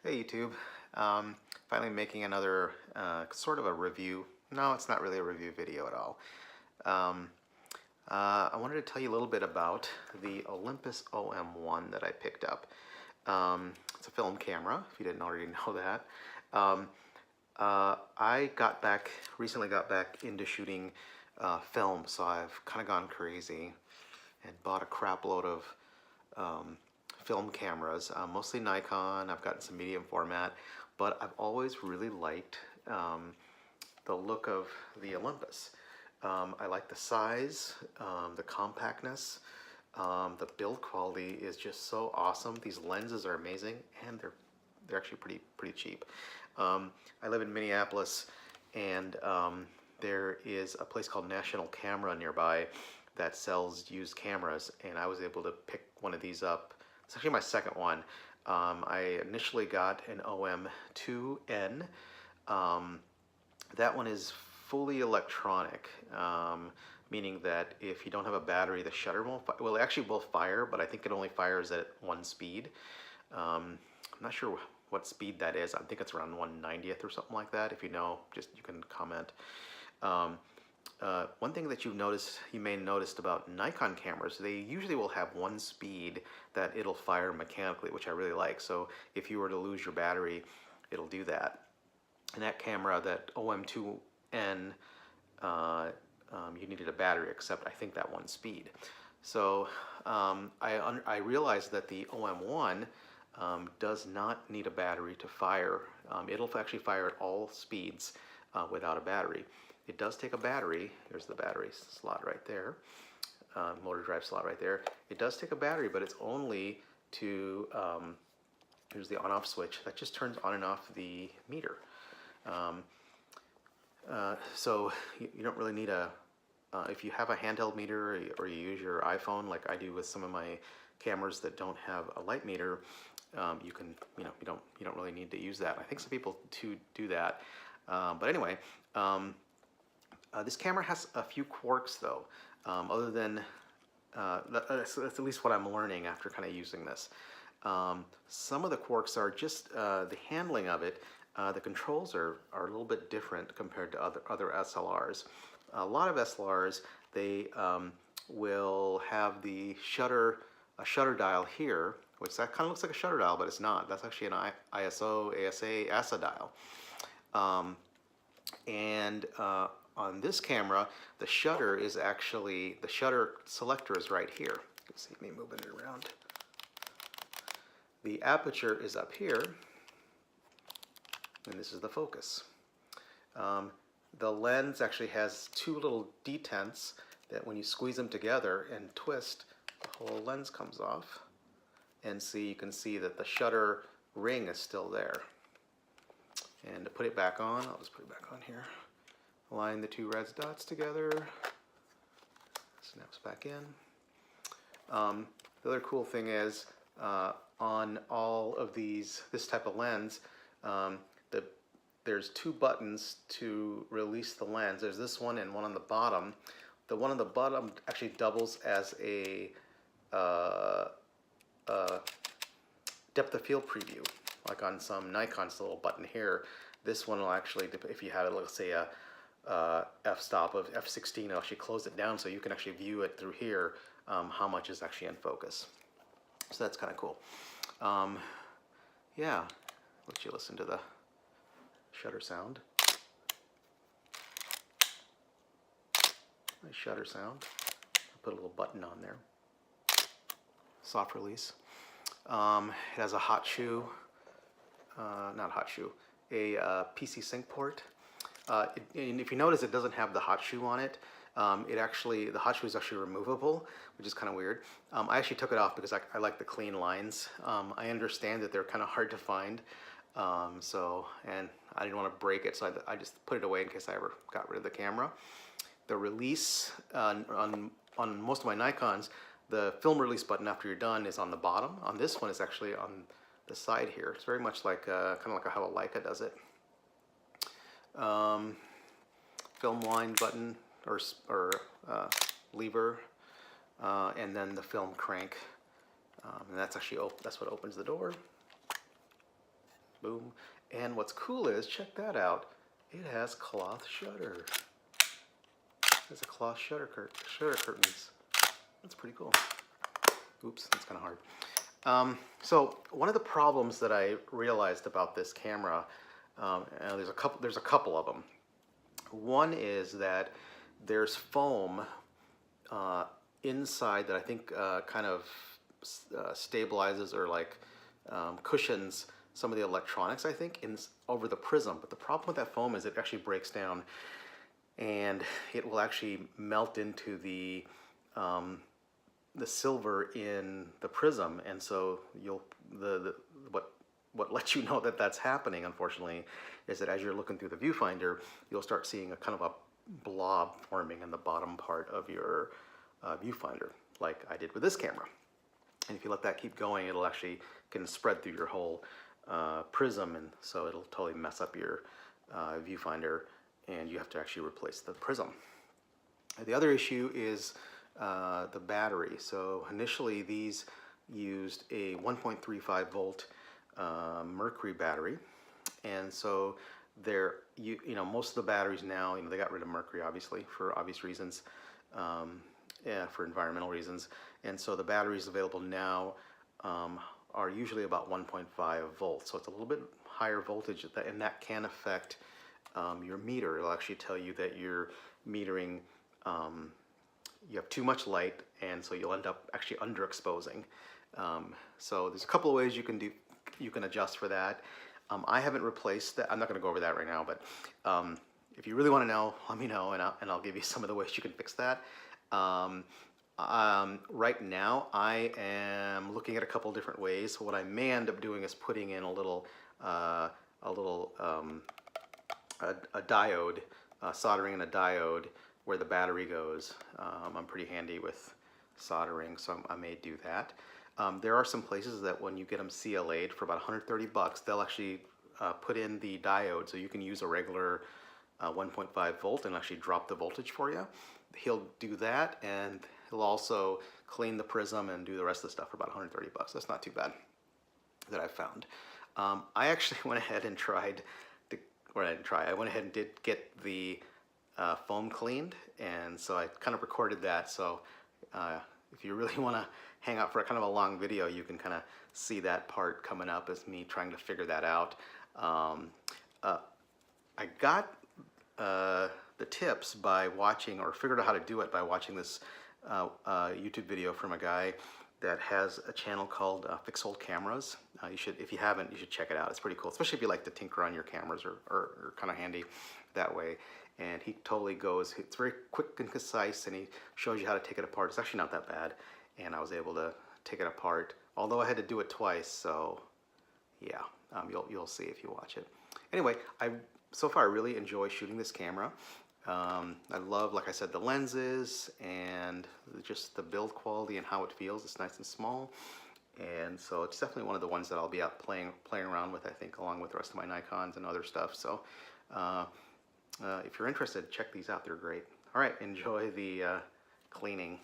Hey YouTube, finally making another sort of a review. No, it's not really a review video at all. Um, I wanted to tell you a little bit about the Olympus OM1 that I picked up. It's a film camera, if you didn't already know that. Um, I recently got back into shooting film, so I've kind of gone crazy and bought a crap load of um, film cameras, mostly Nikon. I've gotten some medium format, but I've always really liked the look of the Olympus. I like the size, the compactness, the build quality is just so awesome. These lenses are amazing, and they're actually pretty cheap. I live in Minneapolis, and there is a place called National Camera nearby that sells used cameras, and I was able to pick one of these up. It's actually my second one. I initially got an OM2N. That one is fully electronic, meaning that if you don't have a battery, the shutter won't fire. Well, it actually will fire, but I think it only fires at one speed. I'm not sure what speed that is. I think it's around 1/90th or something like that. If you know, just you can comment. One thing that you may noticed about Nikon cameras, they usually will have one speed that it'll fire mechanically, which I really like. So if you were to lose your battery, it'll do that. And that camera, that OM2N, you needed a battery, except I think that one speed. So I realized that the OM1 does not need a battery to fire. It'll actually fire at all speeds without a battery. It does take a battery. Here's the battery slot right there, motor drive slot right there. It does take a battery, but it's only to, here's the on-off switch. That just turns on and off the meter. So you don't really need if you have a handheld meter or you use your iPhone like I do with some of my cameras that don't have a light meter, you can, you don't really need to use that. I think some people do that. But anyway, this camera has a few quirks though, other than, that's at least what I'm learning after kind of using this. Some of the quirks are just the handling of it. The controls are a little bit different compared to other SLRs. A lot of SLRs, they will have a shutter dial here, which that kind of looks like a shutter dial, but it's not. That's actually an ISO, ASA dial. On this camera, the shutter selector is right here. You can see me moving it around. The aperture is up here, and this is the focus. The lens actually has two little detents that when you squeeze them together and twist, the whole lens comes off. And you can see that the shutter ring is still there. And to put it back on, I'll just put it back on here. Align the two red dots together. Snaps back in. The other cool thing is, on all of this type of lens, there's two buttons to release the lens. There's this one and one on the bottom. The one on the bottom actually doubles as a depth of field preview, like on some Nikon's little button here. This one will actually, if you had, let's say, a f-stop of f16, it'll actually close it down so you can actually view it through here, how much is actually in focus. So that's kind of cool. Yeah, let you listen to the shutter sound. Nice shutter sound. I'll put a little button on there. Soft release. It has a hot shoe, not hot shoe, a PC sync port. And if you notice, it doesn't have the hot shoe on it. The hot shoe is actually removable, which is kind of weird. I actually took it off because I like the clean lines. I understand that they're kind of hard to find. And I didn't want to break it, so I just put it away in case I ever got rid of the camera. The release on most of my Nikons, the film release button after you're done is on the bottom. On this one, it's actually on the side here. It's very much like kind of like how a Leica does it. Film line button or lever, and then the film crank, and that's what opens the door. Boom. And what's cool is, check that out, it has cloth shutter. There's a cloth shutter curtains. That's pretty cool. Oops, that's kind of hard. So one of the problems that I realized about this camera, and there's a couple of them. One is that there's foam inside that I think kind of stabilizes or like cushions some of the electronics, I think, over the prism. But the problem with that foam is it actually breaks down and it will actually melt into the silver in the prism, and so what lets you know that that's happening, unfortunately, is that as you're looking through the viewfinder, you'll start seeing a kind of a blob forming in the bottom part of your viewfinder, like I did with this camera. And if you let that keep going, it'll actually can spread through your whole prism, and so it'll totally mess up your viewfinder, and you have to actually replace the prism. The other issue is the battery. So initially these used a 1.35 volt mercury battery, and so they're most of the batteries now, they got rid of mercury, obviously, for obvious reasons, for environmental reasons, and so the batteries available now are usually about 1.5 volts, so it's a little bit higher voltage, and that can affect your meter. It'll actually tell you that you're metering, you have too much light, and so you'll end up actually underexposing. So there's a couple of ways you can adjust for that. I haven't replaced that. I'm not going to go over that right now, but if you really want to know, let me know, and I'll give you some of the ways you can fix that. Right now, I am looking at a couple different ways. So what I may end up doing is putting in a diode, soldering in a diode where the battery goes. I'm pretty handy with soldering, so I may do that. There are some places that when you get them CLA'd for about 130 bucks, they'll actually put in the diode, so you can use a regular 1.5 volt and actually drop the voltage for you. He'll do that, and he'll also clean the prism and do the rest of the stuff for about 130 bucks. That's not too bad that I've found. I actually went ahead and I went ahead and did get the foam cleaned, and so I kind of recorded that. So if you really want to hang out for a kind of a long video, you can kind of see that part coming up as me trying to figure that out. I got the tips by watching, or figured out how to do it by watching this YouTube video from a guy that has a channel called Fix Old Cameras. If you haven't, you should check it out. It's pretty cool, especially if you like to tinker on your cameras, or kind of handy that way. And he totally goes, it's very quick and concise, and he shows you how to take it apart. It's actually not that bad, and I was able to take it apart, although I had to do it twice, so yeah, you'll see if you watch it. Anyway, so far I really enjoy shooting this camera. I love, like I said, the lenses and just the build quality and how it feels. It's nice and small, and so it's definitely one of the ones that I'll be out playing around with, I think, along with the rest of my Nikons and other stuff. So if you're interested, check these out. They're great. All right, enjoy the cleaning.